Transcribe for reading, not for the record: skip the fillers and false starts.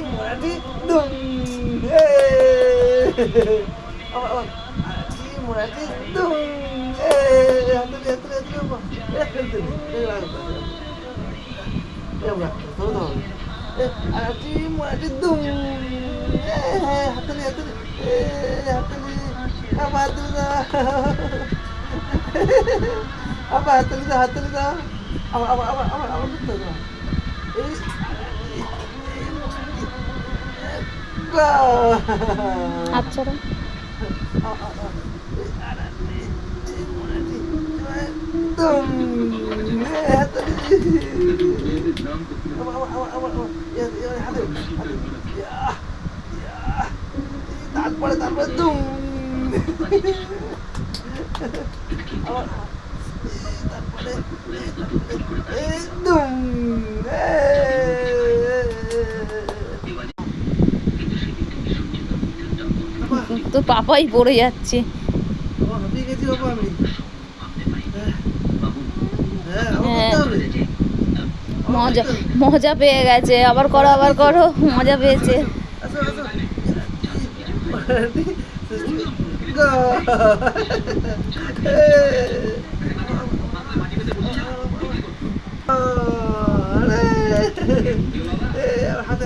Murati dum. Murati dum. Hati apa? Hati tolong. Murati dum. Hati. Apa hati apa hati apa betul. আচ্ছা রে। তারপরে দুম তারপরে দুম তো পাপাই পড়ে যাচ্ছে। মজা মজা পেয়ে গেছে, আবার করো মজা পেয়েছে। হাতে